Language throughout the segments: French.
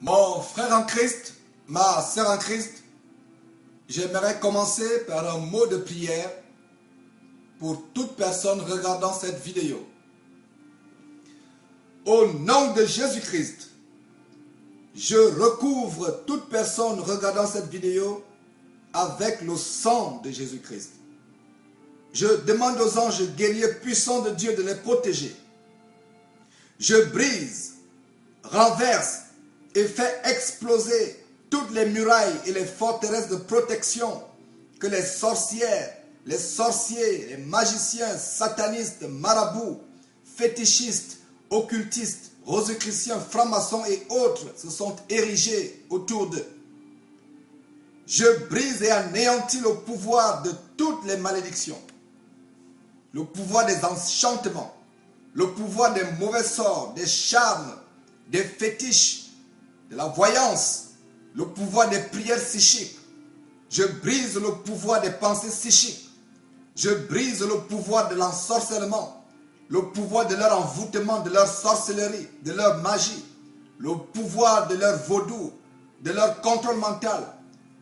Mon frère en Christ, ma sœur en Christ, j'aimerais commencer par un mot de prière pour toute personne regardant cette vidéo. Au nom de Jésus-Christ, je recouvre toute personne regardant cette vidéo avec le sang de Jésus-Christ. Je demande aux anges guerriers puissants de Dieu de les protéger. Je brise, renverse et fais exploser toutes les murailles et les forteresses de protection que les sorcières, les sorciers, les magiciens, satanistes, marabouts, fétichistes, occultistes, rosicruciens, francs-maçons et autres se sont érigés autour d'eux. Je brise et anéantis le pouvoir de toutes les malédictions, le pouvoir des enchantements, le pouvoir des mauvais sorts, des charmes, des fétiches, de la voyance, le pouvoir des prières psychiques. Je brise le pouvoir des pensées psychiques. Je brise le pouvoir de l'ensorcellement, le pouvoir de leur envoûtement, de leur sorcellerie, de leur magie, le pouvoir de leur vaudou, de leur contrôle mental.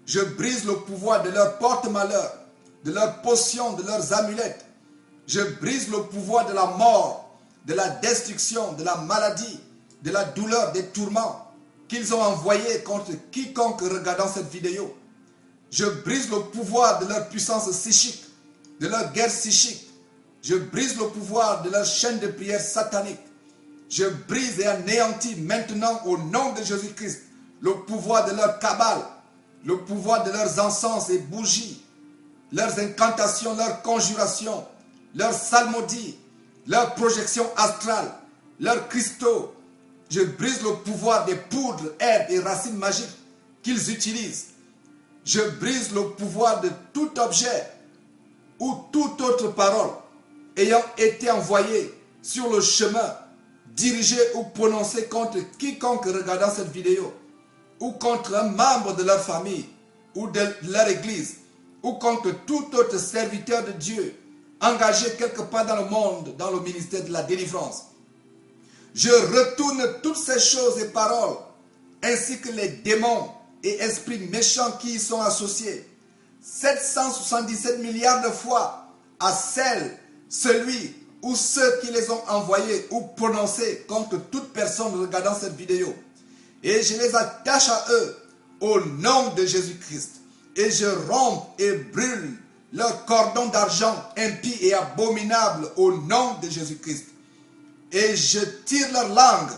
Je brise le pouvoir de leur porte-malheur, de leurs potions, de leurs amulettes. Je brise le pouvoir de la mort, de la destruction, de la maladie, de la douleur, des tourments qu'ils ont envoyés contre quiconque regardant cette vidéo. Je brise le pouvoir de leur puissance psychique, de leur guerre psychique. Je brise le pouvoir de leur chaîne de prière satanique. Je brise et anéantis maintenant au nom de Jésus-Christ le pouvoir de leur cabale, le pouvoir de leurs encens et bougies, leurs incantations, leurs conjurations, leurs psalmodies, leurs projections astrales, leurs cristaux. Je brise le pouvoir des poudres, herbes et racines magiques qu'ils utilisent. Je brise le pouvoir de tout objet ou toute autre parole ayant été envoyée sur le chemin, dirigée ou prononcée contre quiconque regardant cette vidéo, ou contre un membre de leur famille, ou de leur église, ou contre tout autre serviteur de Dieu, engagé quelque part dans le monde, dans le ministère de la délivrance. Je retourne toutes ces choses et paroles, ainsi que les démons et esprits méchants qui y sont associés, 777 milliards de fois à celle, celui ou ceux qui les ont envoyés ou prononcés contre toute personne regardant cette vidéo. Et je les attache à eux au nom de Jésus-Christ. Et je romps et brûle leurs cordons d'argent impies et abominables au nom de Jésus-Christ. Et je tire leurs langues,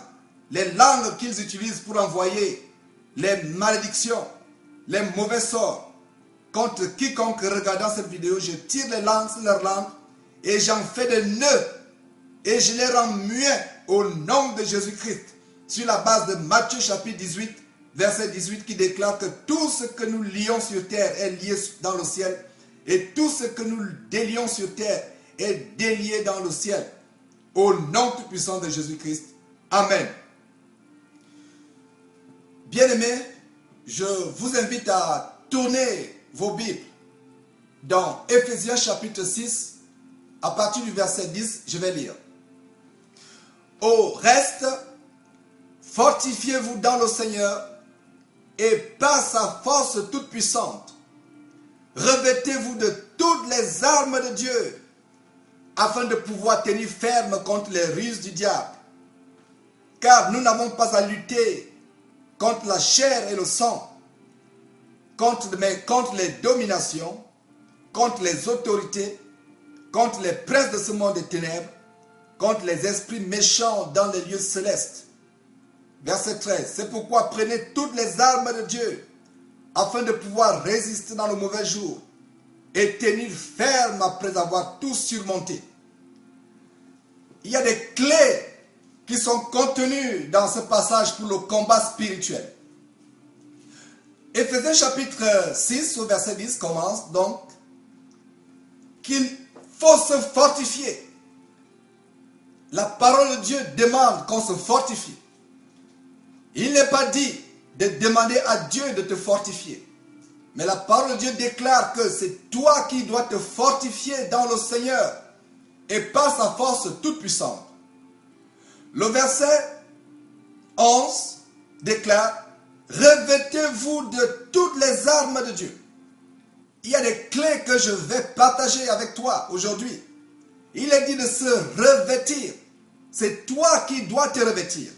les langues qu'ils utilisent pour envoyer les malédictions, les mauvais sorts contre quiconque regardant cette vidéo. Je tire les langues sur leurs langues et j'en fais des nœuds et je les rends muets au nom de Jésus-Christ, sur la base de Matthieu chapitre 18, verset 18 qui déclare que tout ce que nous lions sur terre est lié dans le ciel et tout ce que nous délions sur terre est délié dans le ciel. Au nom tout-puissant de Jésus-Christ. Amen. Bien-aimés, je vous invite à tourner vos Bibles dans Éphésiens chapitre 6, à partir du verset 10, je vais lire. Au reste, fortifiez-vous dans le Seigneur et par sa force toute puissante, revêtez-vous de toutes les armes de Dieu, afin de pouvoir tenir ferme contre les ruses du diable. Car nous n'avons pas à lutter contre la chair et le sang, mais contre les dominations, contre les autorités, contre les princes de ce monde des ténèbres, contre les esprits méchants dans les lieux célestes. Verset 13. C'est pourquoi prenez toutes les armes de Dieu, afin de pouvoir résister dans le mauvais jour, et tenir ferme après avoir tout surmonté. Il y a des clés qui sont contenues dans ce passage pour le combat spirituel. Éphésiens chapitre 6 au verset 10 commence donc qu'il faut se fortifier. La parole de Dieu demande qu'on se fortifie. Il n'est pas dit de demander à Dieu de te fortifier. Mais la parole de Dieu déclare que c'est toi qui dois te fortifier dans le Seigneur et par sa force toute puissante. Le verset 11 déclare revêtez-vous de toutes les armes de Dieu. Il y a des clés que je vais partager avec toi aujourd'hui. Il est dit de se revêtir. C'est toi qui dois te revêtir.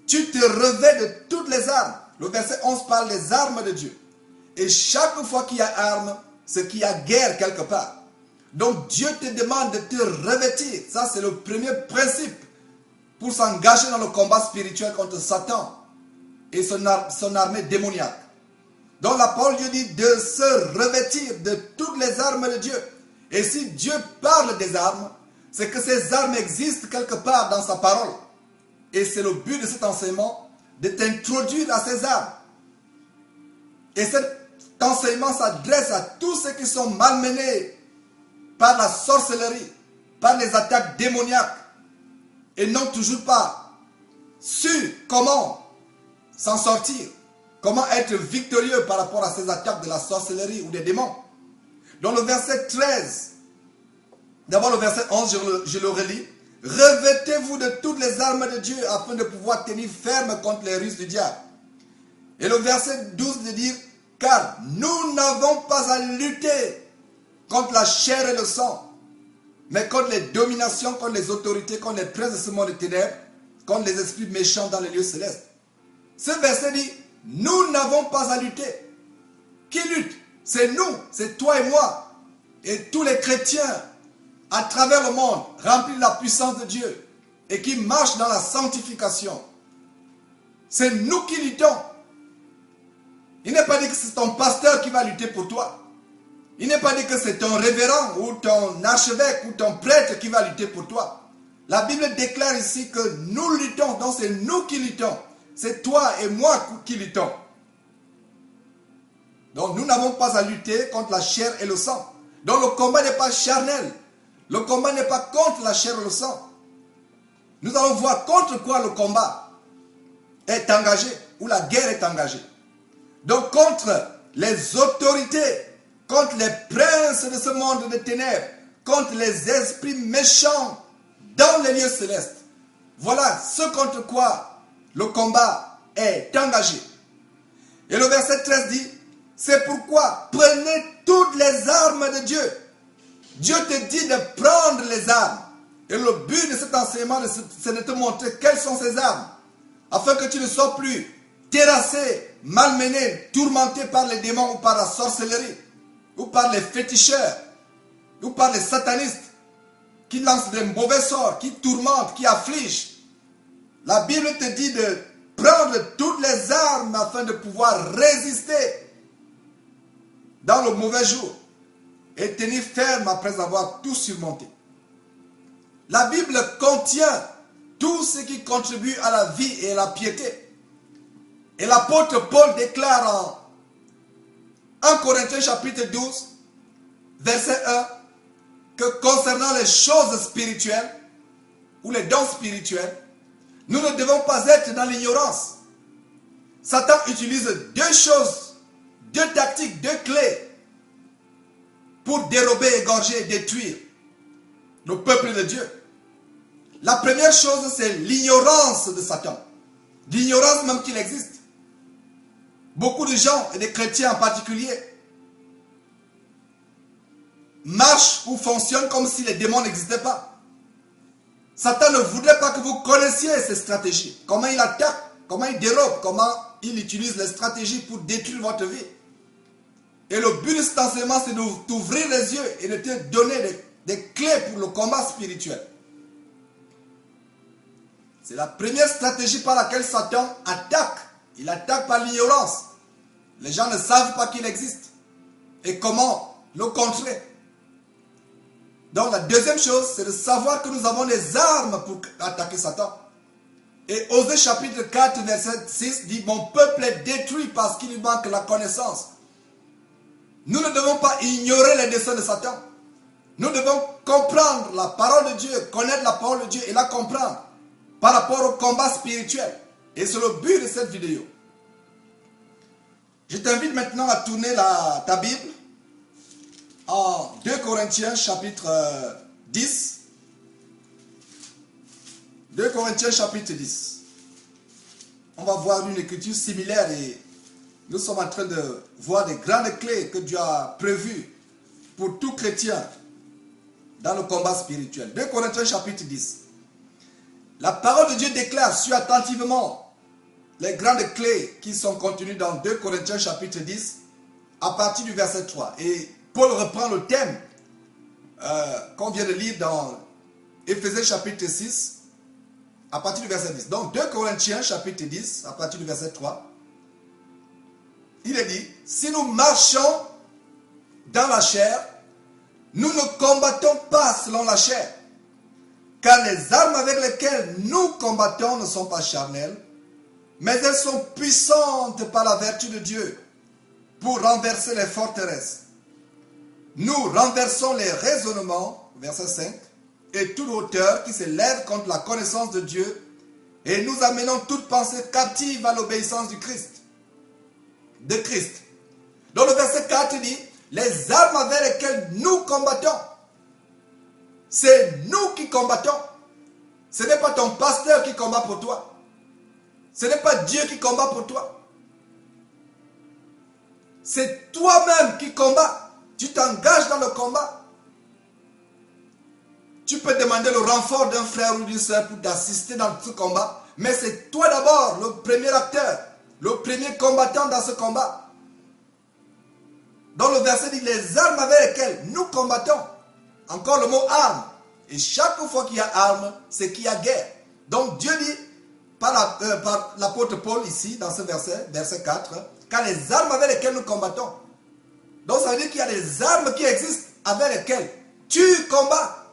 Tu te revêts de toutes les armes. Le verset 11 parle des armes de Dieu. Et chaque fois qu'il y a arme, c'est qu'il y a guerre quelque part. Donc Dieu te demande de te revêtir. Ça, c'est le premier principe pour s'engager dans le combat spirituel contre Satan et son armée démoniaque. Donc la parole Dieu dit de se revêtir de toutes les armes de Dieu. Et si Dieu parle des armes, c'est que ces armes existent quelque part dans sa parole. Et c'est le but de cet enseignement, de t'introduire à ces armes. Et cet enseignement s'adresse à tous ceux qui sont malmenés par la sorcellerie, par les attaques démoniaques, et n'ont toujours pas su comment s'en sortir, comment être victorieux par rapport à ces attaques de la sorcellerie ou des démons. Dans le verset 13, d'abord le verset 11, je le relis. Revêtez-vous de toutes les armes de Dieu afin de pouvoir tenir ferme contre les ruses du diable. Et le verset 12 de dire, car nous n'avons pas à lutter contre la chair et le sang, mais contre les dominations, contre les autorités, contre les princes de ce monde de ténèbres, contre les esprits méchants dans les lieux célestes. Ce verset dit, nous n'avons pas à lutter. Qui lutte? C'est nous, c'est toi et moi, et tous les chrétiens à travers le monde, remplis de la puissance de Dieu, et qui marchent dans la sanctification. C'est nous qui luttons. Il n'est pas dit que c'est ton pasteur qui va lutter pour toi. Il n'est pas dit que c'est ton révérend ou ton archevêque ou ton prêtre qui va lutter pour toi. La Bible déclare ici que nous luttons, donc c'est nous qui luttons. C'est toi et moi qui luttons. Donc nous n'avons pas à lutter contre la chair et le sang. Donc le combat n'est pas charnel. Le combat n'est pas contre la chair et le sang. Nous allons voir contre quoi le combat est engagé, ou la guerre est engagée. Donc contre les autorités, contre les princes de ce monde de ténèbres, contre les esprits méchants dans les lieux célestes. Voilà ce contre quoi le combat est engagé. Et le verset 13 dit, c'est pourquoi prenez toutes les armes de Dieu. Dieu te dit de prendre les armes. Et le but de cet enseignement, c'est de te montrer quelles sont ces armes. Afin que tu ne sois plus terrassé, malmené, tourmenté par les démons ou par la sorcellerie, ou par les féticheurs, ou par les satanistes, qui lancent des mauvais sorts, qui tourmentent, qui affligent. La Bible te dit de prendre toutes les armes afin de pouvoir résister dans le mauvais jour et tenir ferme après avoir tout surmonté. La Bible contient tout ce qui contribue à la vie et à la piété. Et l'apôtre Paul déclare en 1 Corinthiens chapitre 12, verset 1, que concernant les choses spirituelles, ou les dons spirituels, nous ne devons pas être dans l'ignorance. Satan utilise deux choses, deux tactiques, deux clés pour dérober, égorger et détruire le peuple de Dieu. La première chose, c'est l'ignorance de Satan. L'ignorance même qu'il existe. Beaucoup de gens, et des chrétiens en particulier, marchent ou fonctionnent comme si les démons n'existaient pas. Satan ne voudrait pas que vous connaissiez ces stratégies. Comment il attaque, comment il dérobe, comment il utilise les stratégies pour détruire votre vie. Et le but de cet enseignement, c'est de t'ouvrir les yeux et de te donner des clés pour le combat spirituel. C'est la première stratégie par laquelle Satan attaque. Il attaque par l'ignorance. Les gens ne savent pas qu'il existe. Et comment le contrer. Donc la deuxième chose, c'est de savoir que nous avons les armes pour attaquer Satan. Et Osée chapitre 4, verset 6 dit, mon peuple est détruit parce qu'il lui manque la connaissance. Nous ne devons pas ignorer les desseins de Satan. Nous devons comprendre la parole de Dieu, connaître la parole de Dieu et la comprendre par rapport au combat spirituel. Et c'est le but de cette vidéo. Je t'invite maintenant à tourner ta Bible en 2 Corinthiens chapitre 10. 2 Corinthiens chapitre 10. on va voir une écriture similaire et nous sommes en train de voir des grandes clés que Dieu a prévues pour tout chrétien dans le combat spirituel. 2 Corinthiens chapitre 10. La parole de Dieu déclare, suis attentivement les grandes clés qui sont contenues dans 2 Corinthiens chapitre 10 à partir du verset 3. Et Paul reprend le thème qu'on vient de lire dans Éphésiens chapitre 6 à partir du verset 10. Donc 2 Corinthiens chapitre 10 à partir du verset 3. Il est dit, si nous marchons dans la chair, nous ne combattons pas selon la chair, car les armes avec lesquelles nous combattons ne sont pas charnelles, mais elles sont puissantes par la vertu de Dieu pour renverser les forteresses. Nous renversons les raisonnements, verset 5, et toute hauteur qui s'élève contre la connaissance de Dieu, et nous amenons toute pensée captive à l'obéissance de Christ. Donc le verset 4 dit, les armes avec lesquelles nous combattons, c'est nous qui combattons. Ce n'est pas ton pasteur qui combat pour toi. Ce n'est pas Dieu qui combat pour toi. C'est toi-même qui combats. Tu t'engages dans le combat. Tu peux demander le renfort d'un frère ou d'une soeur pour t'assister dans ce combat. Mais c'est toi d'abord le premier acteur, le premier combattant dans ce combat. Dans le verset dit, les armes avec lesquelles nous combattons. Encore le mot arme. Et chaque fois qu'il y a arme, c'est qu'il y a guerre. Donc Dieu dit, par l'apôtre Paul ici, dans ce verset, verset 4, car les armes avec lesquelles nous combattons. Donc ça veut dire qu'il y a des armes qui existent avec lesquelles tu combats.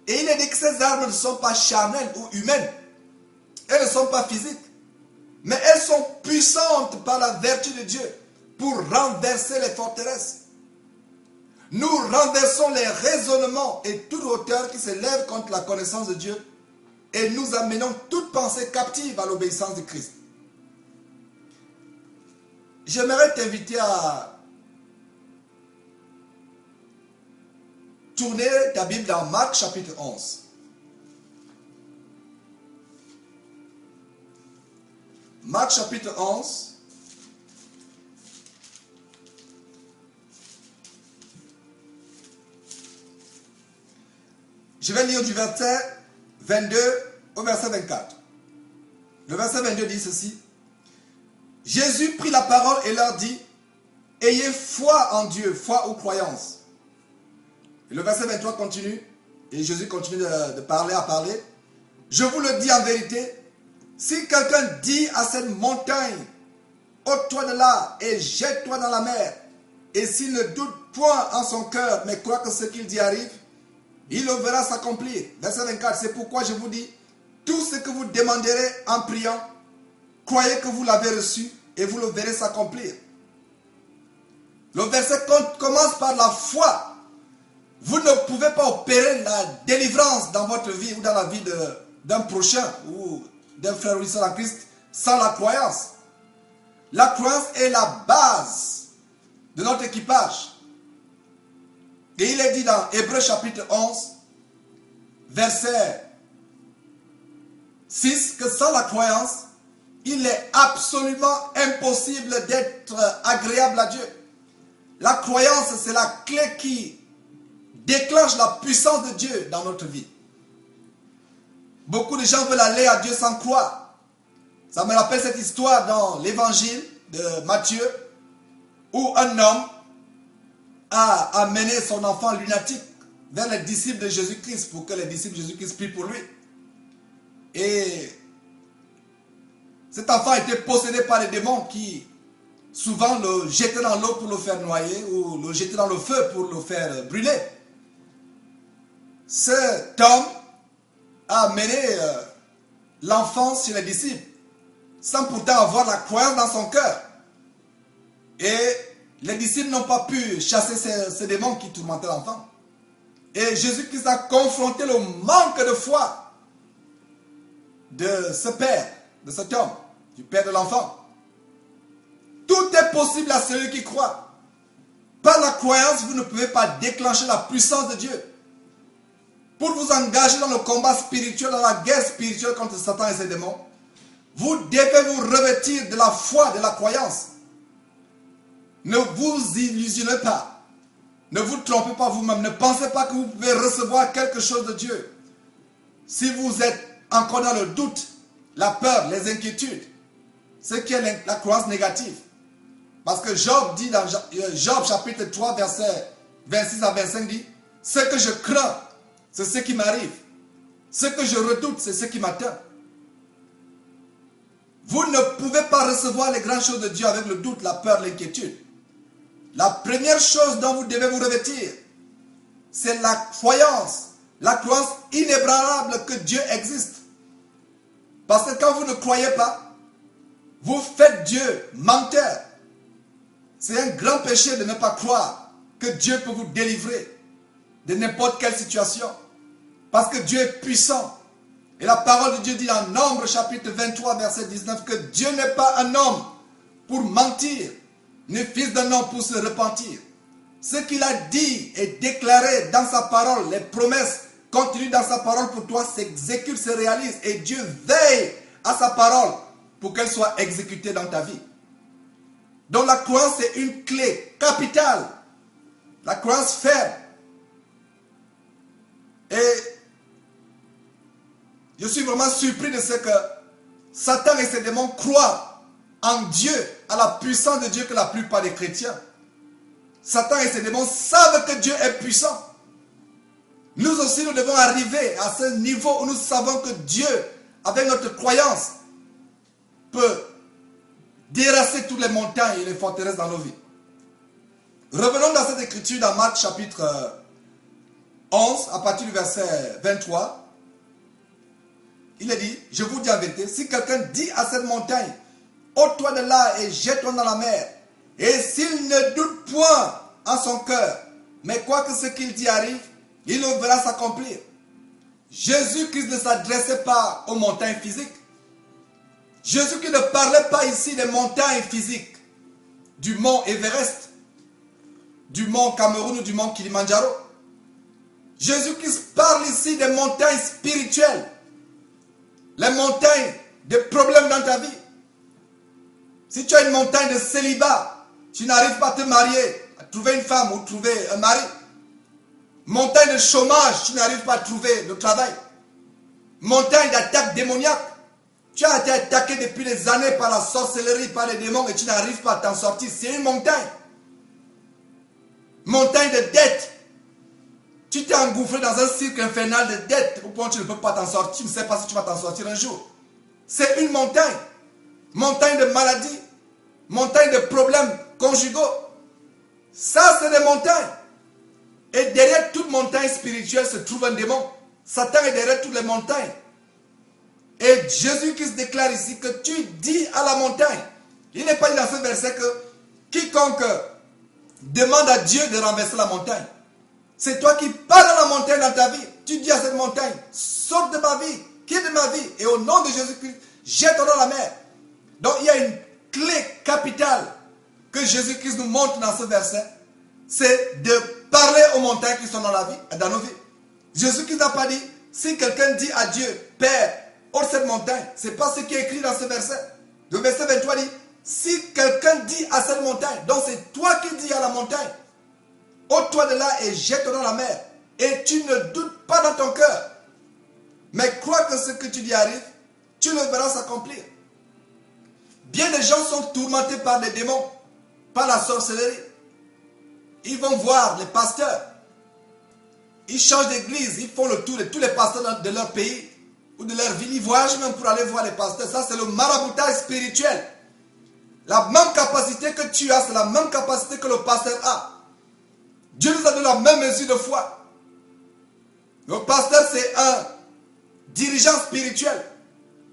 Et il est dit que ces armes ne sont pas charnelles ou humaines. Elles ne sont pas physiques. Mais elles sont puissantes par la vertu de Dieu pour renverser les forteresses. Nous renversons les raisonnements et toute hauteur qui s'élève contre la connaissance de Dieu et nous amenons toute pensée captive à l'obéissance de Christ. J'aimerais t'inviter à tourner ta Bible dans Marc chapitre 11. Marc chapitre 11. Je vais lire du verset 22 au verset 24. Le verset 22 dit ceci. Jésus prit la parole et leur dit, ayez foi en Dieu, foi ou croyance. Et le verset 23 continue, et Jésus continue de parler à parler. Je vous le dis en vérité, si quelqu'un dit à cette montagne, ôte-toi de là et jette-toi dans la mer, et s'il ne doute point en son cœur, mais croit que ce qu'il dit arrive, il le verra s'accomplir. Verset 24, c'est pourquoi je vous dis, tout ce que vous demanderez en priant, croyez que vous l'avez reçu et vous le verrez s'accomplir. Le verset commence par la foi. Vous ne pouvez pas opérer la délivrance dans votre vie ou dans la vie d'un prochain ou d'un frère ou d'une sœur en Christ sans la croyance. La croyance est la base de notre équipage. Et il est dit dans Hébreux chapitre 11, verset 6, que sans la croyance, il est absolument impossible d'être agréable à Dieu. La croyance, c'est la clé qui déclenche la puissance de Dieu dans notre vie. Beaucoup de gens veulent aller à Dieu sans croire. Ça me rappelle cette histoire dans l'évangile de Matthieu, où un homme a amené son enfant lunatique vers les disciples de Jésus-Christ pour que les disciples de Jésus-Christ prient pour lui. Et cet enfant était possédé par les démons qui souvent le jetaient dans l'eau pour le faire noyer ou le jetaient dans le feu pour le faire brûler. Cet homme a amené l'enfant chez les disciples sans pourtant avoir la croyance dans son cœur. Et les disciples n'ont pas pu chasser ces démons qui tourmentaient l'enfant. Et Jésus-Christ a confronté le manque de foi de ce père, de cet homme, du père de l'enfant. Tout est possible à celui qui croit. Par la croyance, vous ne pouvez pas déclencher la puissance de Dieu. Pour vous engager dans le combat spirituel, dans la guerre spirituelle contre Satan et ses démons, Vous devez vous revêtir de la foi, de la croyance. Ne vous illusionnez pas. Ne vous trompez pas vous-même. Ne pensez pas que vous pouvez recevoir quelque chose de Dieu. Si vous êtes encore dans le doute, la peur, les inquiétudes, ce qui est la croyance négative. Parce que Job dit dans Job chapitre 3, verset 26 à 25 dit, ce que je crains, c'est ce qui m'arrive. Ce que je redoute, c'est ce qui m'atteint. Vous ne pouvez pas recevoir les grandes choses de Dieu avec le doute, la peur, l'inquiétude. La première chose dont vous devez vous revêtir, c'est la croyance inébranlable que Dieu existe. Parce que quand vous ne croyez pas, vous faites Dieu menteur. C'est un grand péché de ne pas croire que Dieu peut vous délivrer de n'importe quelle situation. Parce que Dieu est puissant. Et la parole de Dieu dit dans Nombre chapitre 23 verset 19 que Dieu n'est pas un homme pour mentir, ni fils d'un homme pour se repentir. Ce qu'il a dit et déclaré dans sa parole, les promesses contenues dans sa parole pour toi s'exécutent, se réalisent. Et Dieu veille à sa parole pour qu'elle soit exécutée dans ta vie. Donc la croyance est une clé capitale. La croyance ferme. Et je suis vraiment surpris de ce que Satan et ses démons croient en Dieu, à la puissance de Dieu que la plupart des chrétiens. Satan et ses démons savent que Dieu est puissant. Nous aussi, nous devons arriver à ce niveau où nous savons que Dieu, avec notre croyance, peut déracer toutes les montagnes et les forteresses dans nos vies. Revenons dans cette écriture dans Marc chapitre 11, à partir du verset 23. Il est dit, je vous dis en vérité, si quelqu'un dit à cette montagne, ôte-toi de là et jette-toi dans la mer, et s'il ne doute point en son cœur, mais quoi que ce qu'il dit arrive, il le verra s'accomplir. Jésus-Christ ne s'adressait pas aux montagnes physiques. Jésus-Christ ne parlait pas ici des montagnes physiques, du mont Everest, du mont Cameroun ou du mont Kilimandjaro. Jésus-Christ parle ici des montagnes spirituelles, les montagnes des problèmes dans ta vie. Si tu as une montagne de célibat, tu n'arrives pas à te marier, à trouver une femme ou trouver un mari. Montagne de chômage, tu n'arrives pas à trouver le travail. Montagne d'attaque démoniaque. Tu as été attaqué depuis des années par la sorcellerie, par les démons et tu n'arrives pas à t'en sortir. C'est une montagne. Montagne de dette. Tu t'es engouffré dans un cirque infernal de dette au point où tu ne peux pas t'en sortir. Tu ne sais pas si tu vas t'en sortir un jour. C'est une montagne. Montagne de maladie. Montagne de problèmes conjugaux. Ça, c'est des montagnes. Et derrière toute montagne spirituelle se trouve un démon. Satan est derrière toutes les montagnes. Et Jésus-Christ déclare ici que tu dis à la montagne. Il n'est pas dit dans ce verset que quiconque demande à Dieu de renverser la montagne. C'est toi qui parles à la montagne dans ta vie. Tu dis à cette montagne, saute de ma vie, quitte de ma vie. Et au nom de Jésus-Christ, jette-toi dans la mer. Donc il y a une clé capitale que Jésus-Christ nous montre dans ce verset. C'est de parler aux montagnes qui sont dans la vie, dans nos vies. Jésus-Christ n'a pas dit, si quelqu'un dit à Dieu, Père, ôte cette montagne. Ce n'est pas ce qui est écrit dans ce verset. Le verset 23 dit, si quelqu'un dit à cette montagne, donc c'est toi qui dis à la montagne, ôte-toi de là et jette-toi dans la mer. Et tu ne doutes pas dans ton cœur. Mais crois que ce que tu dis arrive, tu le verras s'accomplir. Bien des gens sont tourmentés par des démons, par la sorcellerie. Ils vont voir les pasteurs. Ils changent d'église, ils font le tour de tous les pasteurs de leur pays ou de leur ville. Ils voyagent même pour aller voir les pasteurs. Ça, c'est le maraboutage spirituel. La même capacité que tu as, c'est la même capacité que le pasteur a. Dieu nous a donné la même mesure de foi. Le pasteur, c'est un dirigeant spirituel.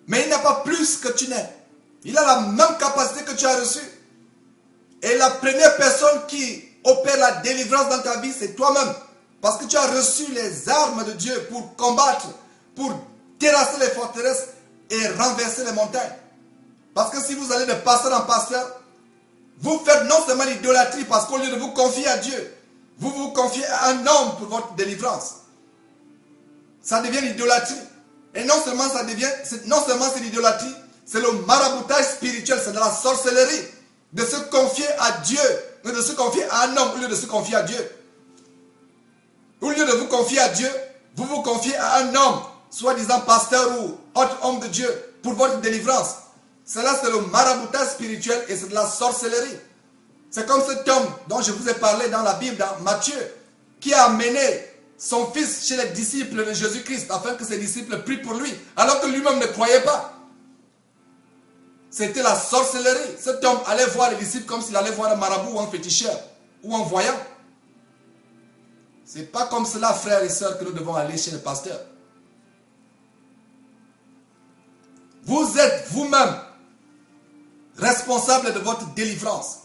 Mais il n'a pas plus que tu n'es. Il a la même capacité que tu as reçue. Et la première personne qui opère la délivrance dans ta vie, c'est toi-même. Parce que tu as reçu les armes de Dieu pour combattre, pour terrasser les forteresses et renverser les montagnes. Parce que si vous allez de pasteur en pasteur, vous faites non seulement l'idolâtrie, parce qu'au lieu de vous confier à Dieu, vous vous confiez à un homme pour votre délivrance. Ça devient l'idolâtrie. Et non seulement c'est l'idolâtrie, C'est le maraboutage spirituel, c'est de la sorcellerie. De se confier à Dieu, mais de se confier à un homme au lieu de se confier à Dieu. Au lieu de vous confier à Dieu, vous vous confiez à un homme, soi-disant pasteur ou autre homme de Dieu, pour votre délivrance. Cela, c'est le maraboutage spirituel et c'est de la sorcellerie. C'est comme cet homme dont je vous ai parlé dans la Bible, dans Matthieu, qui a amené son fils chez les disciples de Jésus-Christ afin que ses disciples prient pour lui, alors que lui-même ne croyait pas. C'était la sorcellerie. Cet homme allait voir les disciples comme s'il allait voir un marabout ou un féticheur ou un voyant. Ce n'est pas comme cela, frères et sœurs, que nous devons aller chez le pasteur. Vous êtes vous-même responsable de votre délivrance.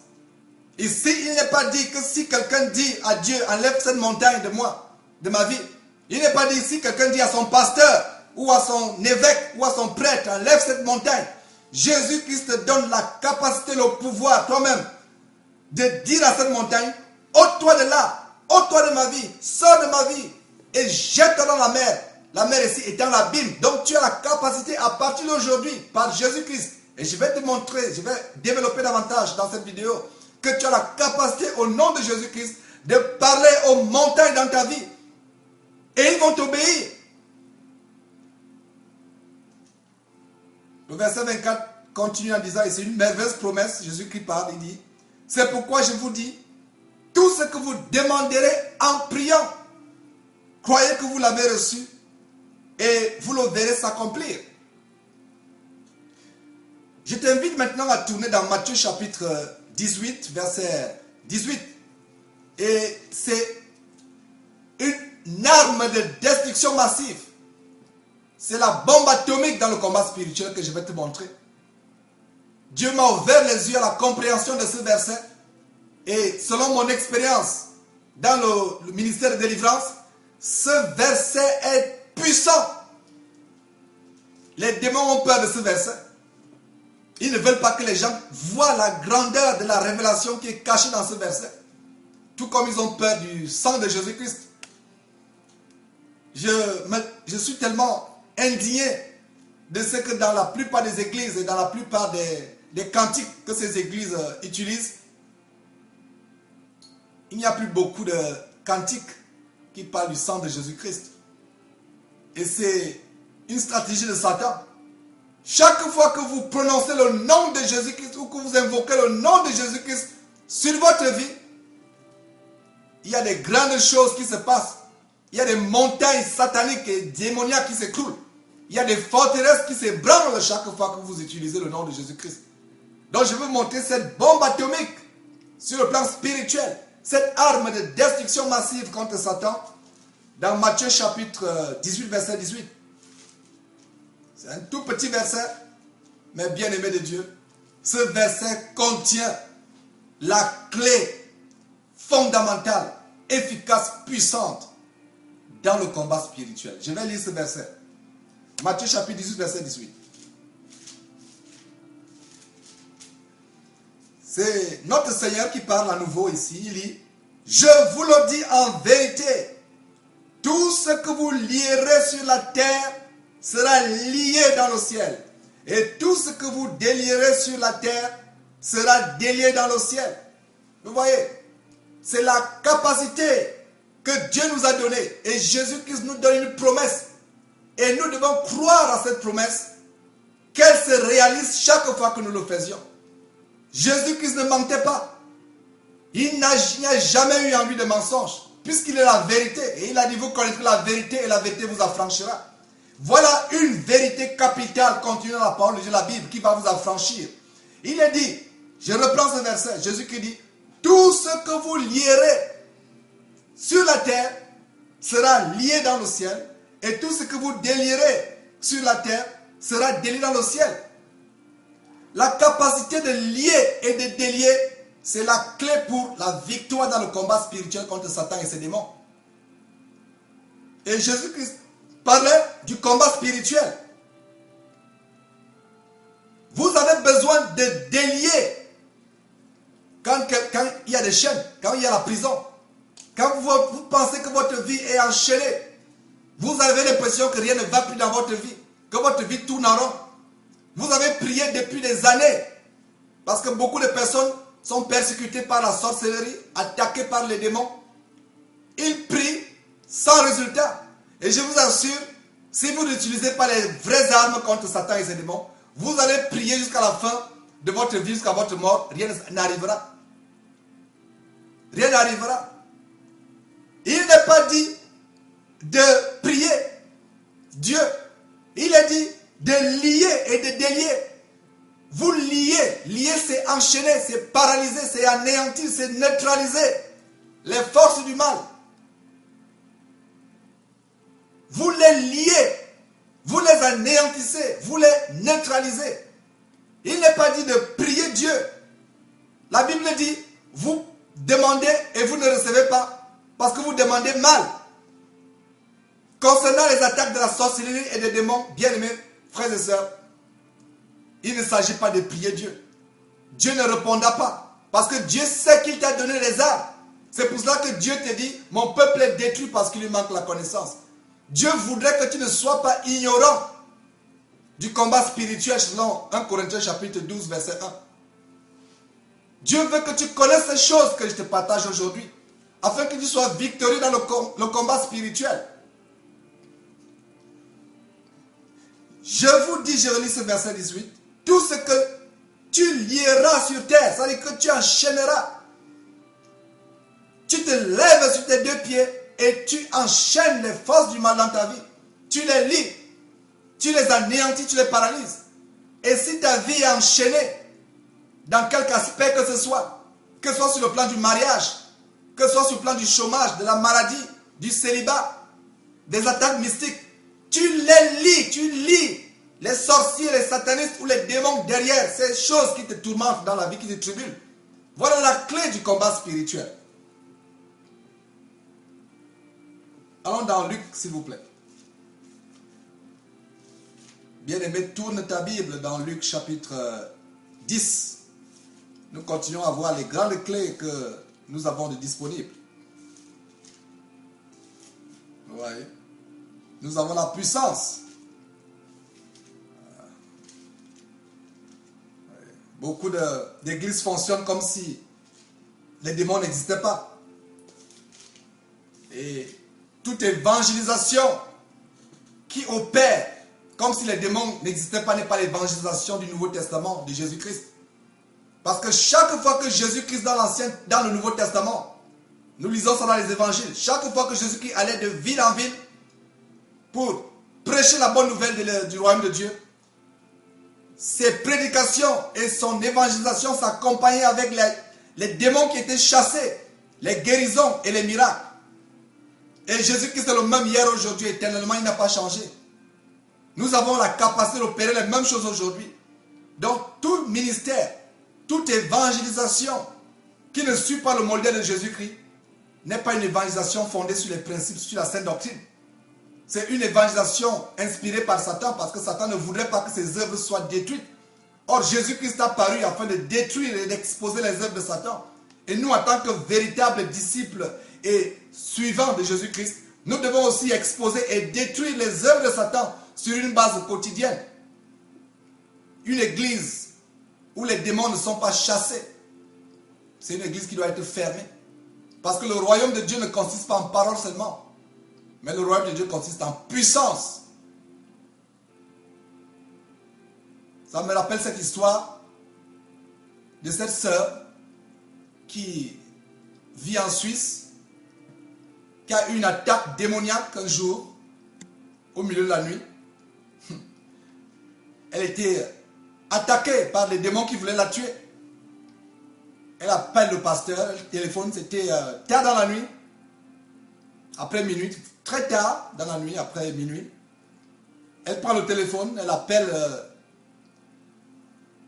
Ici, il n'est pas dit que si quelqu'un dit à Dieu, enlève cette montagne de moi, de ma vie. Il n'est pas dit si quelqu'un dit à son pasteur ou à son évêque ou à son prêtre, enlève cette montagne. Jésus-Christ te donne la capacité, le pouvoir toi-même de dire à cette montagne, ôte-toi de là, ôte-toi de ma vie, sors de ma vie et jette-toi dans la mer. La mer ici étant l'abîme. Donc tu as la capacité à partir d'aujourd'hui par Jésus-Christ. Et je vais te montrer, je vais développer davantage dans cette vidéo que tu as la capacité au nom de Jésus-Christ de parler aux montagnes dans ta vie. Et ils vont t'obéir. Le verset 24 continue en disant, et c'est une merveilleuse promesse, Jésus-Christ parle, il dit, c'est pourquoi je vous dis, tout ce que vous demanderez en priant, croyez que vous l'avez reçu et vous le verrez s'accomplir. Je t'invite maintenant à tourner dans Matthieu chapitre 18, verset 18. Et c'est une arme de destruction massive. C'est la bombe atomique dans le combat spirituel que je vais te montrer. Dieu m'a ouvert les yeux à la compréhension de ce verset. Et selon mon expérience dans le ministère de délivrance, ce verset est puissant. Les démons ont peur de ce verset. Ils ne veulent pas que les gens voient la grandeur de la révélation qui est cachée dans ce verset. Tout comme ils ont peur du sang de Jésus-Christ. Je suis tellement indigné de ce que dans la plupart des églises et dans la plupart des cantiques que ces églises utilisent, il n'y a plus beaucoup de cantiques qui parlent du sang de Jésus-Christ. Et c'est une stratégie de Satan. Chaque fois que vous prononcez le nom de Jésus-Christ ou que vous invoquez le nom de Jésus-Christ sur votre vie, il y a des grandes choses qui se passent. Il y a des montagnes sataniques et démoniaques qui s'écroulent. Il y a des forteresses qui s'ébranlent chaque fois que vous utilisez le nom de Jésus-Christ. Donc je veux montrer cette bombe atomique sur le plan spirituel. Cette arme de destruction massive contre Satan dans Matthieu chapitre 18, verset 18. C'est un tout petit verset, mais bien aimé de Dieu. Ce verset contient la clé fondamentale, efficace, puissante dans le combat spirituel. Je vais lire ce verset. Matthieu chapitre 18, verset 18. C'est notre Seigneur qui parle à nouveau ici. Il dit, je vous le dis en vérité, tout ce que vous lierez sur la terre sera lié dans le ciel. Et tout ce que vous délierez sur la terre sera délié dans le ciel. Vous voyez, c'est la capacité que Dieu nous a donnée. Et Jésus-Christ nous donne une promesse. Et nous devons croire à cette promesse, qu'elle se réalise chaque fois que nous le faisions. Jésus-Christ ne mentait pas. Il n'y a jamais eu en lui de mensonge, puisqu'il est la vérité. Et il a dit, vous connaîtrez la vérité et la vérité vous affranchira. Voilà une vérité capitale contenue dans la parole de Dieu, la Bible, qui va vous affranchir. Il est dit, je reprends ce verset, Jésus qui dit, tout ce que vous lierez sur la terre sera lié dans le ciel, et tout ce que vous délierez sur la terre sera délié dans le ciel. La capacité de lier et de délier, c'est la clé pour la victoire dans le combat spirituel contre Satan et ses démons. Et Jésus-Christ parlait du combat spirituel. Vous avez besoin de délier quand il y a des chaînes, quand il y a la prison, quand vous pensez que votre vie est enchaînée, vous avez l'impression que rien ne va plus dans votre vie, que votre vie tourne en rond. Vous avez prié depuis des années. Parce que beaucoup de personnes sont persécutées par la sorcellerie, attaquées par les démons. Ils prient sans résultat. Et je vous assure, si vous n'utilisez pas les vraies armes contre Satan et ses démons, vous allez prier jusqu'à la fin de votre vie, jusqu'à votre mort. Rien n'arrivera. Rien n'arrivera. Il n'est pas dit de prier Dieu. Il est dit de lier et de délier. Vous liez. Lier, c'est enchaîner, c'est paralyser, c'est anéantir, c'est neutraliser les forces du mal. Vous les liez. Vous les anéantissez. Vous les neutralisez. Il n'est pas dit de prier Dieu. La Bible dit, vous demandez et vous ne recevez pas parce que vous demandez mal. Concernant les attaques de la sorcellerie et des démons, bien-aimés, frères et sœurs, il ne s'agit pas de prier Dieu. Dieu ne répondra pas. Parce que Dieu sait qu'il t'a donné les armes. C'est pour cela que Dieu te dit, mon peuple est détruit parce qu'il lui manque la connaissance. Dieu voudrait que tu ne sois pas ignorant du combat spirituel selon 1 Corinthiens chapitre 12 verset 1. Dieu veut que tu connaisses ces choses que je te partage aujourd'hui, afin que tu sois victorieux dans le combat spirituel. Je vous dis, je relis ce verset 18, tout ce que tu lieras sur terre, c'est-à-dire que tu enchaîneras. Tu te lèves sur tes deux pieds et tu enchaînes les forces du mal dans ta vie. Tu les lies, tu les anéantis, tu les paralyses. Et si ta vie est enchaînée, dans quelque aspect que ce soit sur le plan du mariage, que ce soit sur le plan du chômage, de la maladie, du célibat, des attaques mystiques, tu les lis, tu lis les sorciers, les satanistes ou les démons derrière, ces choses qui te tourmentent dans la vie, qui te tribulent. Voilà la clé du combat spirituel. Allons dans Luc, s'il vous plaît. Bien-aimé, tourne ta Bible dans Luc chapitre 10. Nous continuons à voir les grandes clés que nous avons de disponibles. Vous voyez? Nous avons la puissance. Beaucoup d'églises fonctionnent comme si les démons n'existaient pas. Et toute évangélisation qui opère comme si les démons n'existaient pas n'est pas l'évangélisation du Nouveau Testament de Jésus-Christ. Parce que chaque fois que Jésus-Christ dans le Nouveau Testament, nous lisons ça dans les évangiles, chaque fois que Jésus-Christ allait de ville en ville pour prêcher la bonne nouvelle du royaume de Dieu, ses prédications et son évangélisation s'accompagnaient avec les démons qui étaient chassés, les guérisons et les miracles. Et Jésus-Christ est le même hier, aujourd'hui, éternellement, il n'a pas changé. Nous avons la capacité d'opérer les mêmes choses aujourd'hui. Donc tout ministère, toute évangélisation qui ne suit pas le modèle de Jésus-Christ n'est pas une évangélisation fondée sur les principes, sur la sainte doctrine. C'est une évangélisation inspirée par Satan parce que Satan ne voudrait pas que ses œuvres soient détruites. Or, Jésus-Christ a paru afin de détruire et d'exposer les œuvres de Satan. Et nous, en tant que véritables disciples et suivants de Jésus-Christ, nous devons aussi exposer et détruire les œuvres de Satan sur une base quotidienne. Une église où les démons ne sont pas chassés, c'est une église qui doit être fermée. Parce que le royaume de Dieu ne consiste pas en parole seulement, mais le royaume de Dieu consiste en puissance. Ça me rappelle cette histoire de cette sœur qui vit en Suisse, qui a eu une attaque démoniaque un jour, au milieu de la nuit. Elle était attaquée par les démons qui voulaient la tuer. Elle appelle le pasteur, le téléphone, c'était tard dans la nuit, après minuit, très tard dans la nuit, après minuit. Elle prend le téléphone, elle appelle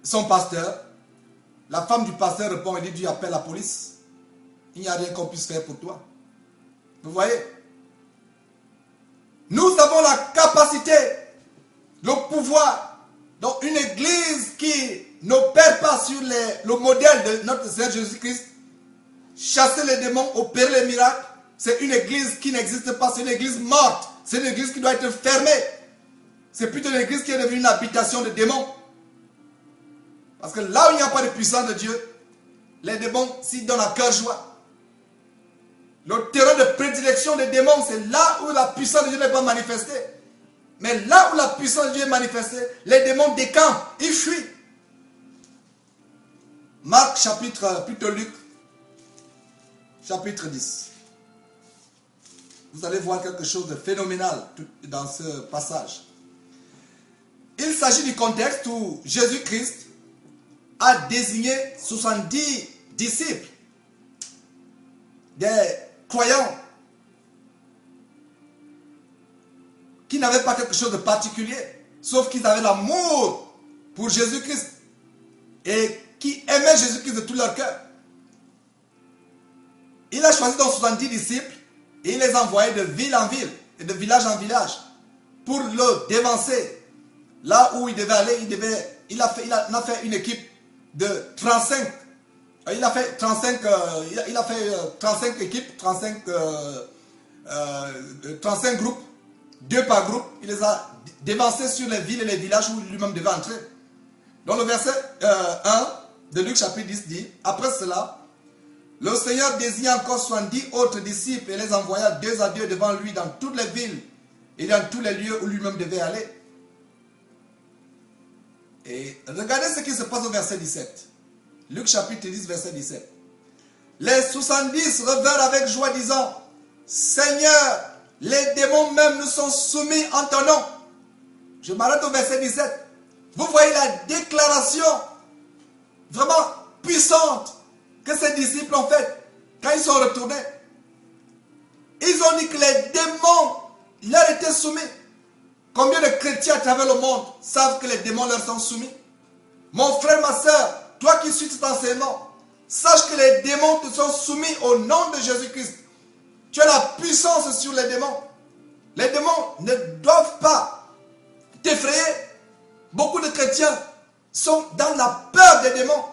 son pasteur. La femme du pasteur répond, elle dit, Dieu appelle la police. Il n'y a rien qu'on puisse faire pour toi. Vous voyez? Nous avons la capacité, le pouvoir. Donc une église qui n'opère pas sur le modèle de notre Seigneur Jésus-Christ, chasser les démons, opérer les miracles, c'est une église qui n'existe pas, c'est une église morte, c'est une église qui doit être fermée. C'est plutôt une église qui est devenue une habitation de démons. Parce que là où il n'y a pas de puissance de Dieu, les démons s'y donnent à cœur joie. Le terrain de prédilection des démons, c'est là où la puissance de Dieu n'est pas manifestée. Mais là où la puissance de Dieu est manifestée, les démons décampent, ils fuient. Marc plutôt Luc, chapitre 10. Vous allez voir quelque chose de phénoménal dans ce passage. Il s'agit du contexte où Jésus-Christ a désigné 70 disciples, des croyants qui n'avaient pas quelque chose de particulier, sauf qu'ils avaient l'amour pour Jésus-Christ et qui aimaient Jésus-Christ de tout leur cœur. Il a choisi donc 70 disciples et il les a envoyés de ville en ville et de village en village pour le dévancer. Là où il devait aller, il a fait une équipe de 35. Il a fait 35 équipes, 35 groupes, 2 par groupe. Il les a dévancés sur les villes et les villages où lui-même devait entrer. Donc le verset 1 de Luc chapitre 10 dit, après cela, le Seigneur désigna encore 70 autres disciples et les envoya 2 à 2 devant lui dans toutes les villes et dans tous les lieux où lui-même devait aller. Et regardez ce qui se passe au verset 17. Luc chapitre 10, verset 17. Les 70 revinrent avec joie disant, Seigneur, les démons même nous sont soumis en ton nom. Je m'arrête au verset 17. Vous voyez la déclaration vraiment puissante que ces disciples ont faite quand ils sont retournés. Ils ont dit que les démons leur étaient soumis. Combien de chrétiens à travers le monde savent que les démons leur sont soumis? Mon frère, ma soeur, toi qui suis cet enseignement, sache que les démons te sont soumis au nom de Jésus-Christ. Tu as la puissance sur les démons. Les démons ne doivent pas t'effrayer. Beaucoup de chrétiens sont dans la peur des démons.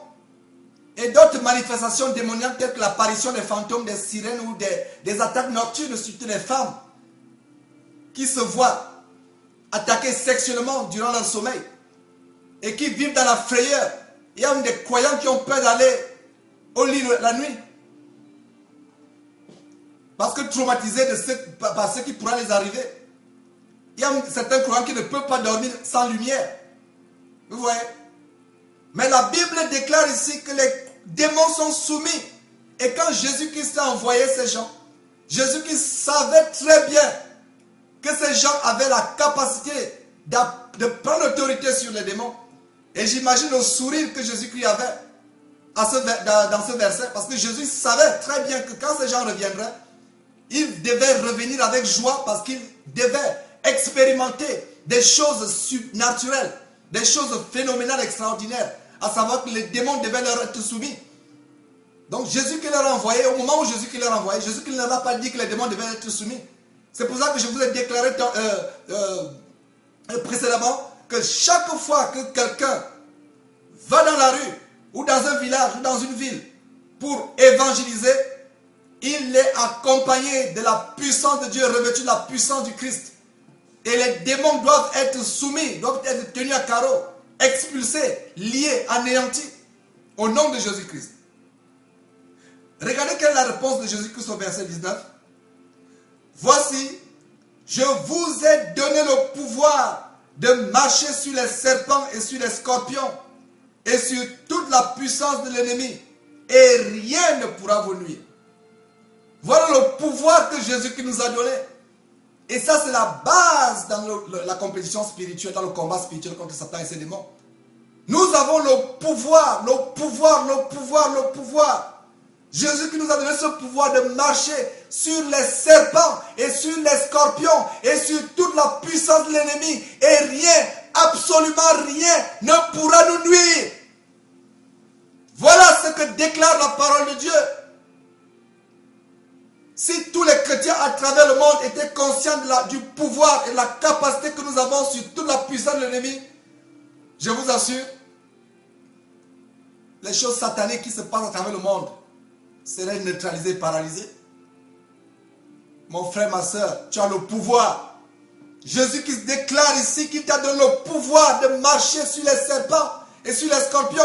Et d'autres manifestations démoniaques telles que l'apparition des fantômes, des sirènes ou des attaques nocturnes sur les femmes qui se voient attaquées sexuellement durant leur sommeil et qui vivent dans la frayeur. Il y a même des croyants qui ont peur d'aller au lit la nuit parce que traumatisés par ce qui pourra les arriver. Il y a certains croyants qui ne peuvent pas dormir sans lumière. Vous voyez? Mais la Bible déclare ici que les démons sont soumis. Et quand Jésus-Christ a envoyé ces gens, Jésus-Christ savait très bien que ces gens avaient la capacité de prendre l'autorité sur les démons. Et j'imagine le sourire que Jésus-Christ avait dans ce verset. Parce que Jésus savait très bien que quand ces gens reviendraient, ils devaient revenir avec joie parce qu'ils devaient expérimenter des choses surnaturelles, des choses phénoménales, extraordinaires. À savoir que les démons devaient leur être soumis. Donc Jésus qui leur a envoyé, au moment où Jésus qui leur a envoyé, Jésus qui ne leur a pas dit que les démons devaient être soumis. C'est pour ça que je vous ai déclaré précédemment que chaque fois que quelqu'un va dans la rue, ou dans un village, ou dans une ville, pour évangéliser, il est accompagné de la puissance de Dieu, revêtu de la puissance du Christ. Et les démons doivent être soumis, doivent être tenus à carreau, expulsés, liés, anéantis, au nom de Jésus-Christ. Regardez quelle est la réponse de Jésus-Christ au verset 19. Voici, je vous ai donné le pouvoir de marcher sur les serpents et sur les scorpions et sur toute la puissance de l'ennemi, et rien ne pourra vous nuire. Voilà le pouvoir que Jésus-Christ nous a donné. Et ça, c'est la base dans la compétition spirituelle, dans le combat spirituel contre Satan et ses démons. Nous avons le pouvoir, le pouvoir, le pouvoir, le pouvoir. Jésus qui nous a donné ce pouvoir de marcher sur les serpents et sur les scorpions et sur toute la puissance de l'ennemi. Et rien, absolument rien, ne pourra nous nuire. Voilà ce que déclare la parole de Dieu. Si tous les chrétiens à travers le monde étaient conscients du pouvoir et de la capacité que nous avons sur toute la puissance de l'ennemi, je vous assure, les choses sataniques qui se passent à travers le monde seraient neutralisées, paralysées. Mon frère, ma soeur, tu as le pouvoir. Jésus qui se déclare ici qu'il t'a donné le pouvoir de marcher sur les serpents et sur les scorpions.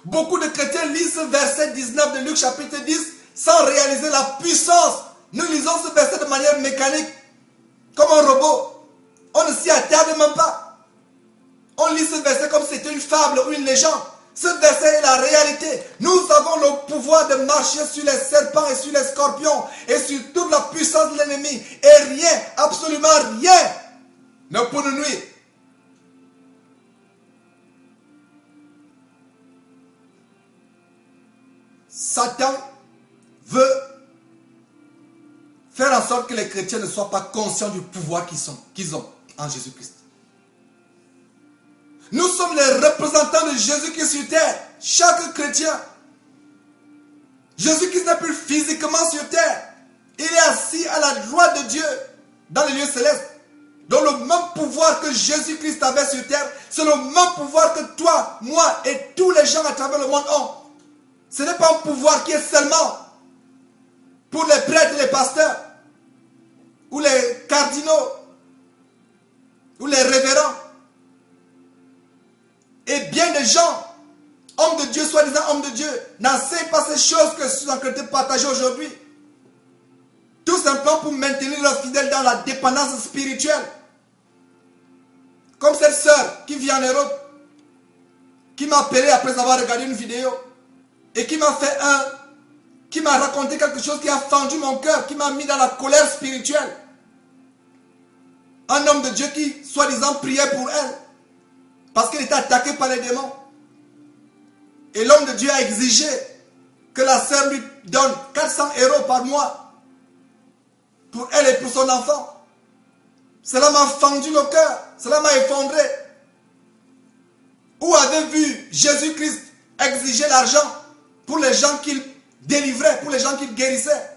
Beaucoup de chrétiens lisent ce verset 19 de Luc chapitre 10 sans réaliser la puissance. Nous lisons ce verset de manière mécanique, comme un robot. On ne s'y attarde même pas. On lit ce verset comme si c'était une fable ou une légende. Ce verset est la réalité. Nous avons le pouvoir de marcher sur les serpents et sur les scorpions et sur toute la puissance de l'ennemi. Et rien, absolument rien, ne peut nous nuire. Satan veut faire en sorte que les chrétiens ne soient pas conscients du pouvoir qu'ils ont en Jésus-Christ. Nous sommes les représentants de Jésus-Christ sur terre. Chaque chrétien. Jésus-Christ n'est plus physiquement sur terre. Il est assis à la droite de Dieu dans les lieux célestes. Donc le même pouvoir que Jésus-Christ avait sur terre, c'est le même pouvoir que toi, moi et tous les gens à travers le monde ont. Ce n'est pas un pouvoir qui est seulement pour les prêtres et les pasteurs, ou les cardinaux, ou les révérends. Et bien des gens, hommes de Dieu, soi-disant hommes de Dieu, n'enseignent pas ces choses que je suis en train de partager aujourd'hui. Tout simplement pour maintenir leurs fidèles dans la dépendance spirituelle. Comme cette sœur qui vit en Europe, qui m'a appelé après avoir regardé une vidéo, et qui m'a raconté quelque chose qui a fendu mon cœur, qui m'a mis dans la colère spirituelle. Un homme de Dieu qui, soi-disant, priait pour elle, parce qu'elle était attaquée par les démons. Et l'homme de Dieu a exigé que la sœur lui donne 400 € par mois pour elle et pour son enfant. Cela m'a fendu le cœur, cela m'a effondré. Où avez-vous vu Jésus-Christ exiger l'argent pour les gens qu'il délivrait, pour les gens qu'il guérissait?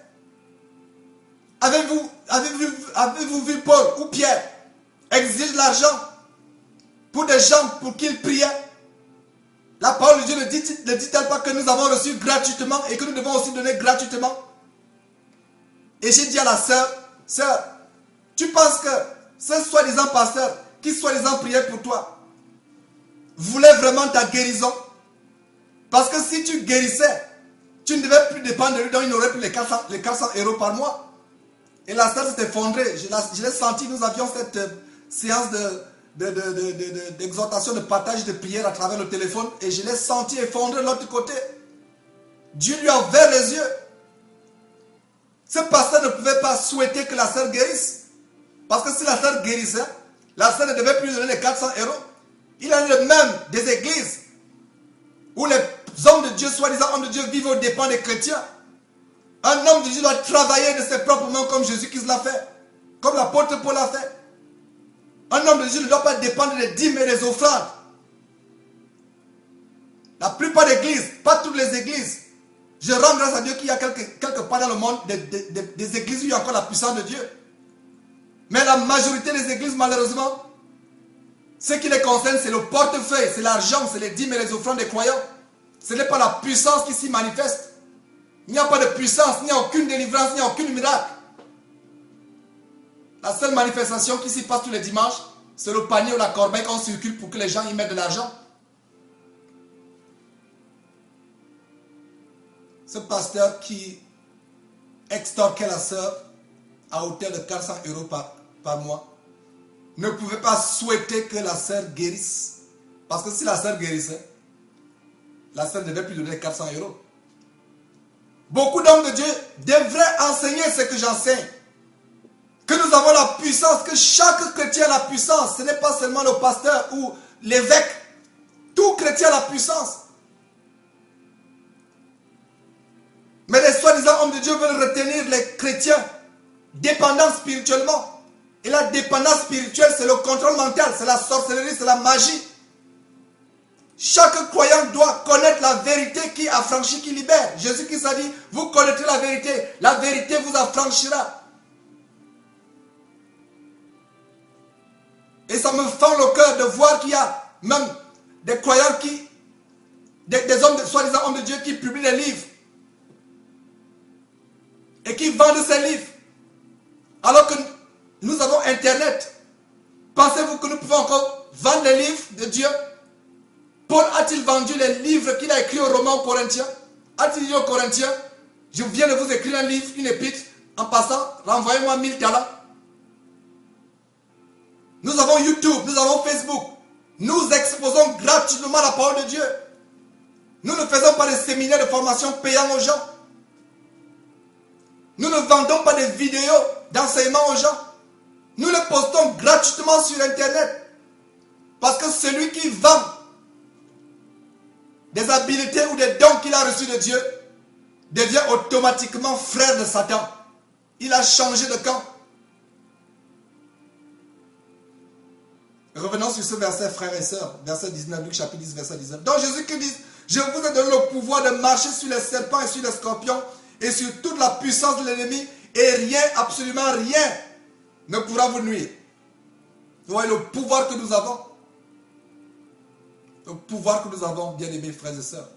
Avez-vous vu Paul ou Pierre exiger l'argent pour des gens pour qu'ils priaient? La parole de Dieu ne dit-elle pas que nous avons reçu gratuitement et que nous devons aussi donner gratuitement? Et j'ai dit à la sœur, tu penses que ce soi-disant pasteur qui soi-disant priait pour toi voulait vraiment ta guérison? Parce que si tu guérissais, tu ne devais plus dépendre de lui, donc il n'aurait plus les 400 € par mois. Et la sœur s'est effondrée. Je l'ai senti, nous avions cette séance d'exhortation, de partage, de prière à travers le téléphone. Et je l'ai senti effondrer de l'autre côté. Dieu lui a ouvert les yeux. Ce pasteur ne pouvait pas souhaiter que la sœur guérisse. Parce que si la sœur guérissait, la sœur ne devait plus lui donner les 400 €. Il en est même des églises où les hommes de Dieu, soi-disant hommes de Dieu, vivent aux dépens des chrétiens. Un homme de Dieu doit travailler de ses propres mains comme Jésus-Christ l'a fait. Comme l'apôtre Paul l'a fait. Un homme de Dieu ne doit pas dépendre des dîmes et des offrandes. La plupart des églises, pas toutes les églises. Je rends grâce à Dieu qu'il y a quelque part dans le monde des églises où il y a encore la puissance de Dieu. Mais la majorité des églises, malheureusement, ce qui les concerne, c'est le portefeuille, c'est l'argent, c'est les dîmes et les offrandes des croyants. Ce n'est pas la puissance qui s'y manifeste. Il n'y a pas de puissance, il n'y a aucune délivrance, il n'y a aucun miracle. La seule manifestation qui s'y passe tous les dimanches, c'est le panier ou la corbeille qu'on circule pour que les gens y mettent de l'argent. Ce pasteur qui extorquait la sœur à hauteur de 400 € par mois ne pouvait pas souhaiter que la sœur guérisse. Parce que si la sœur guérissait, la sœur ne devait plus donner 400 €. Beaucoup d'hommes de Dieu devraient enseigner ce que j'enseigne. Que nous avons la puissance, que chaque chrétien a la puissance. Ce n'est pas seulement le pasteur ou l'évêque. Tout chrétien a la puissance. Mais les soi-disant hommes de Dieu veulent retenir les chrétiens dépendants spirituellement. Et la dépendance spirituelle, c'est le contrôle mental, c'est la sorcellerie, c'est la magie. Chaque croyant doit connaître la vérité qui affranchit, qui libère. Jésus-Christ a dit, vous connaîtrez la vérité vous affranchira. Et ça me fend le cœur de voir qu'il y a même des croyants des hommes, soi-disant hommes de Dieu qui publient des livres. Et qui vendent ces livres. Alors que nous avons Internet. Pensez-vous que nous pouvons encore vendre les livres de Dieu? Paul a-t-il vendu les livres qu'il a écrits aux Romains, aux Corinthiens? A-t-il dit aux Corinthiens, je viens de vous écrire un livre, une épître, en passant, renvoyez-moi 1000 talents. Nous avons YouTube, nous avons Facebook. Nous exposons gratuitement la parole de Dieu. Nous ne faisons pas des séminaires de formation payants aux gens. Nous ne vendons pas des vidéos d'enseignement aux gens. Nous les postons gratuitement sur Internet. Parce que celui qui vend des habiletés ou des dons qu'il a reçus de Dieu devient automatiquement frère de Satan. Il a changé de camp. Revenons sur ce verset, frères et sœurs. Verset 19, Luc chapitre 10, verset 19. Donc Jésus-Christ dit, je vous ai donné le pouvoir de marcher sur les serpents et sur les scorpions et sur toute la puissance de l'ennemi, et rien, absolument rien, ne pourra vous nuire. Vous voyez le pouvoir que nous avons. Le pouvoir que nous avons, bien-aimés frères et sœurs.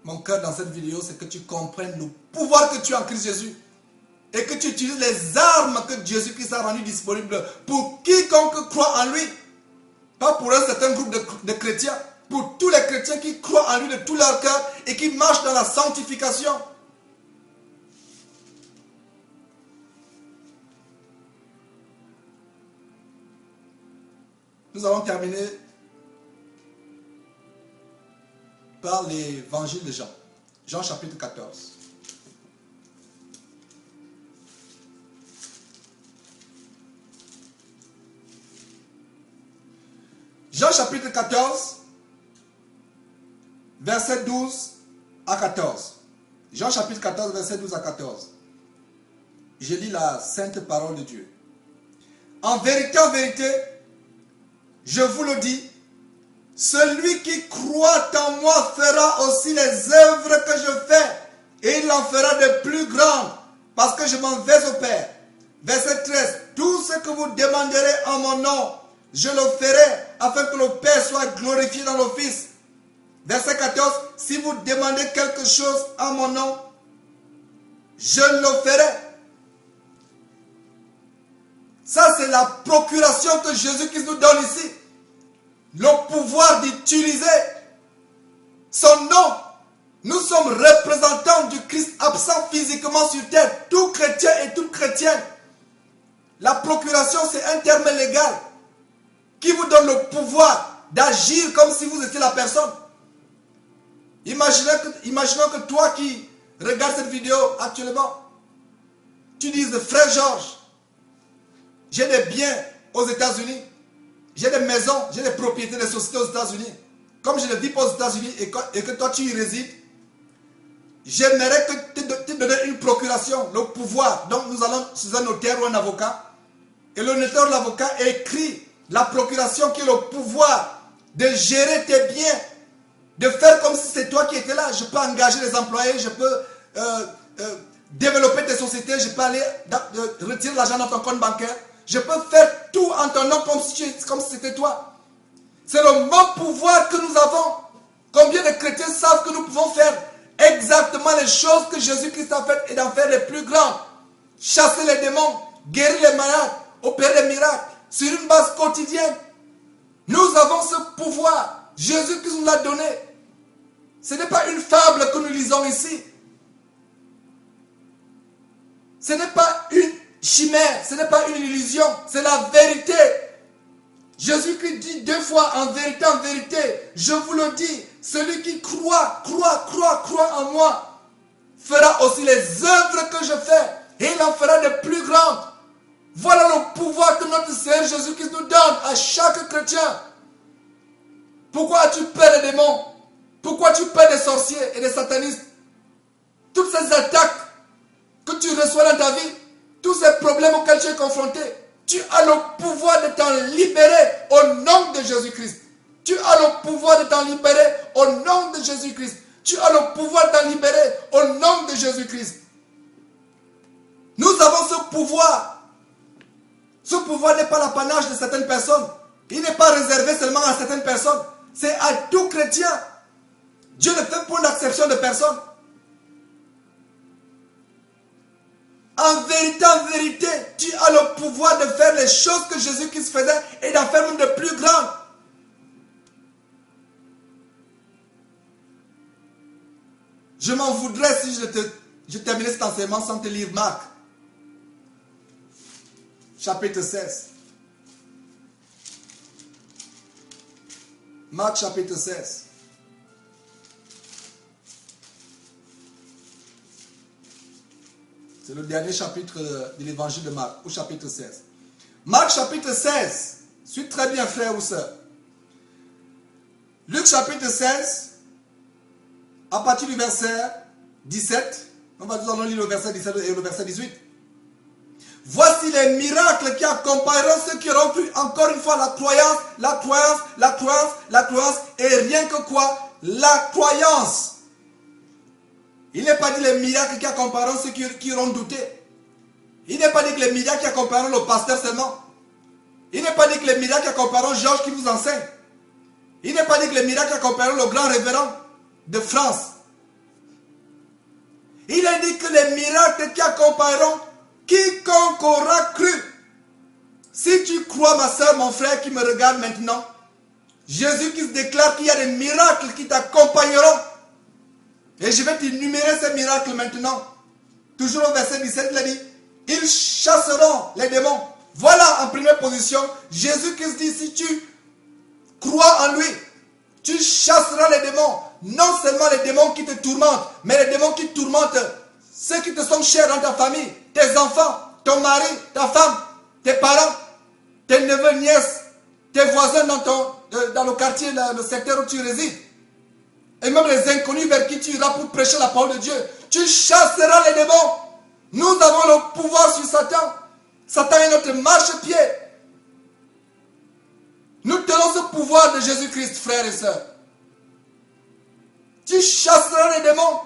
Mon cœur dans cette vidéo, c'est que tu comprennes le pouvoir que tu as en Christ Jésus. Et que tu utilises les armes que Jésus-Christ a rendues disponibles pour quiconque croit en lui. Pas pour un certain groupe de chrétiens. Pour tous les chrétiens qui croient en lui de tout leur cœur et qui marchent dans la sanctification. Nous allons terminer par l'évangile de Jean. Jean chapitre 14. Jean chapitre 14, verset 12 à 14. Jean chapitre 14, verset 12 à 14. Je lis la sainte parole de Dieu. En vérité, je vous le dis, celui qui croit en moi fera aussi les œuvres que je fais, et il en fera de plus grandes, parce que je m'en vais au Père. Verset 13. Tout ce que vous demanderez en mon nom, je le ferai, afin que le Père soit glorifié dans le Fils. Verset 14. Si vous demandez quelque chose en mon nom, je le ferai. Ça, c'est la procuration que Jésus-Christ nous donne ici. Le pouvoir d'utiliser son nom. Nous sommes représentants du Christ absent physiquement sur terre. Tout chrétien et toute chrétienne. La procuration, c'est un terme légal qui vous donne le pouvoir d'agir comme si vous étiez la personne. Imaginons que toi qui regardes cette vidéo actuellement, tu dises, frère Georges, j'ai des biens aux États-Unis, j'ai des maisons, j'ai des propriétés, des sociétés aux États-Unis. Comme je ne vis pas aux États-Unis et que toi tu y résides, j'aimerais que tu te donnes une procuration, le pouvoir. Donc nous allons chez un notaire ou un avocat, et le notaire ou l'avocat écrit la procuration qui est le pouvoir de gérer tes biens, de faire comme si c'est toi qui étais là. Je peux engager les employés, je peux développer tes sociétés, je peux aller retirer l'argent dans ton compte bancaire. Je peux faire tout en ton nom comme si c'était toi. C'est le même pouvoir que nous avons. Combien de chrétiens savent que nous pouvons faire exactement les choses que Jésus-Christ a faites et d'en faire les plus grandes? Chasser les démons, guérir les malades, opérer les miracles, sur une base quotidienne. Nous avons ce pouvoir. Jésus-Christ nous l'a donné. Ce n'est pas une fable que nous lisons ici. Ce n'est pas une chimère, ce n'est pas une illusion, c'est la vérité. Jésus-Christ dit 2 fois, en vérité, je vous le dis, celui qui croit en moi, fera aussi les œuvres que je fais, et il en fera de plus grandes. Voilà le pouvoir que notre Seigneur Jésus-Christ nous donne à chaque chrétien. Pourquoi as-tu peur des démons? Pourquoi as-tu peur des sorciers et des satanistes? Toutes ces attaques que tu reçois dans ta vie, tous ces problèmes auxquels tu es confronté, tu as le pouvoir de t'en libérer au nom de Jésus-Christ. Tu as le pouvoir de t'en libérer au nom de Jésus-Christ. Tu as le pouvoir de t'en libérer au nom de Jésus-Christ. Nous avons ce pouvoir. Ce pouvoir n'est pas l'apanage de certaines personnes. Il n'est pas réservé seulement à certaines personnes. C'est à tout chrétien. Dieu ne fait pour l'exception de personne. À en vérité, tu as le pouvoir de faire les choses que Jésus-Christ faisait et d'en faire même de plus grandes. Je m'en voudrais si je terminais cet enseignement sans te lire Marc, chapitre 16. Marc, chapitre 16. C'est le dernier chapitre de l'évangile de Marc, au chapitre 16. Marc, chapitre 16. Suis très bien, frère ou sœur. Luc, chapitre 16. À partir du verset 17, on va nous lire le verset 17 et le verset 18. Voici les miracles qui accompagneront ceux qui auront cru. Encore une fois, la croyance, la croyance, la croyance, la croyance. Et rien que quoi? La croyance. Il n'est pas dit les miracles qui accompagneront ceux qui auront douté. Il n'est pas dit que les miracles qui accompagneront le pasteur seulement. Il n'est pas dit que les miracles qui accompagneront Georges qui vous enseigne. Il n'est pas dit que les miracles qui accompagneront le grand révérend de France. Il indique que les miracles qui accompagneront quiconque aura cru. Si tu crois, ma soeur, mon frère qui me regarde maintenant, Jésus qui se déclare qu'il y a des miracles qui t'accompagneront. Et je vais t'énumérer ces miracles maintenant. Toujours au verset 17, il a dit, ils chasseront les démons. Voilà en première position, Jésus qui se dit, si tu crois en lui, tu chasseras les démons. Non seulement les démons qui te tourmentent, mais les démons qui tourmentent ceux qui te sont chers dans ta famille, tes enfants, ton mari, ta femme, tes parents, tes neveux, nièces, tes voisins dans le quartier, le secteur où tu résides. Et même les inconnus vers qui tu iras pour prêcher la parole de Dieu. Tu chasseras les démons. Nous avons le pouvoir sur Satan. Satan est notre marchepied. Nous tenons ce pouvoir de Jésus-Christ, frères et sœurs. Tu chasseras les démons.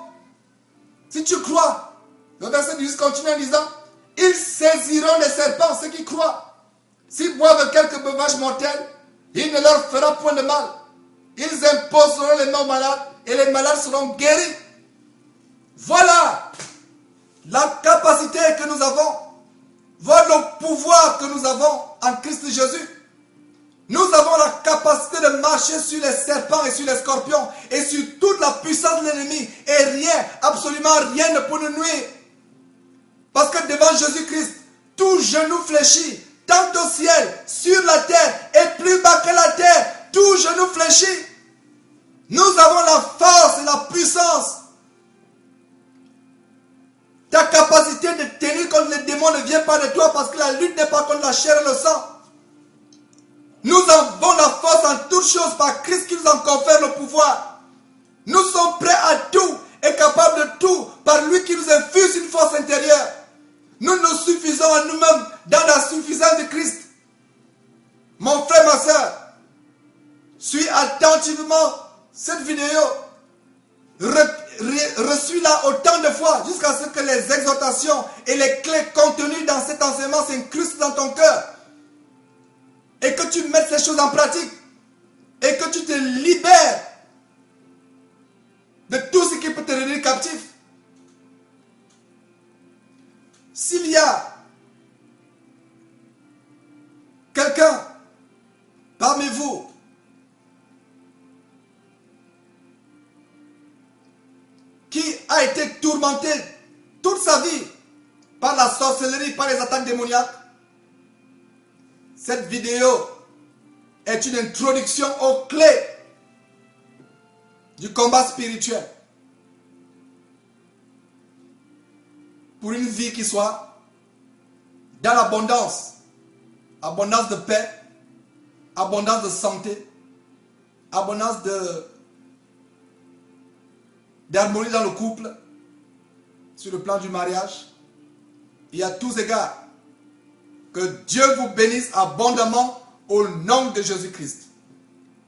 Si tu crois. Le verset 10 continue en disant, ils saisiront les serpents, ceux qui croient. S'ils boivent quelques breuvages mortels, il ne leur fera point de mal. Ils imposeront les mains aux malades et les malades seront guéris. Voilà la capacité que nous avons. Voilà le pouvoir que nous avons en Christ Jésus. Nous avons la capacité de marcher sur les serpents et sur les scorpions et sur toute la puissance de l'ennemi. Et rien, absolument rien ne peut nous nuire. Parce que devant Jésus-Christ, tout genou fléchit, tant au ciel, sur la terre et plus bas que la terre, tout genou fléchit. Nous avons la force et la puissance. Ta capacité de tenir contre les démons ne vient pas de toi parce que la lutte n'est pas contre la chair et le sang. Nous avons la force en toutes choses par Christ qui nous en confère le pouvoir. Nous sommes prêts à tout et capables de tout par lui qui nous infuse une force intérieure. Nous nous suffisons à nous-mêmes dans la suffisance de Christ. Mon frère, ma soeur, suis attentivement cette vidéo. Reçus-la autant de fois jusqu'à ce que les exhortations et les clés contenues dans cet enseignement s'incrustent dans ton cœur. Et que tu mettes ces choses en pratique. Et que tu te libères de tout ce qui peut te rendre captif. S'il y a quelqu'un parmi vous qui a été tourmenté toute sa vie par la sorcellerie, par les attaques démoniaques, cette vidéo est une introduction aux clés du combat spirituel pour une vie qui soit dans l'abondance, abondance de paix, abondance de santé, abondance d'harmonie dans le couple, sur le plan du mariage, et à tous égards. Que Dieu vous bénisse abondamment au nom de Jésus-Christ.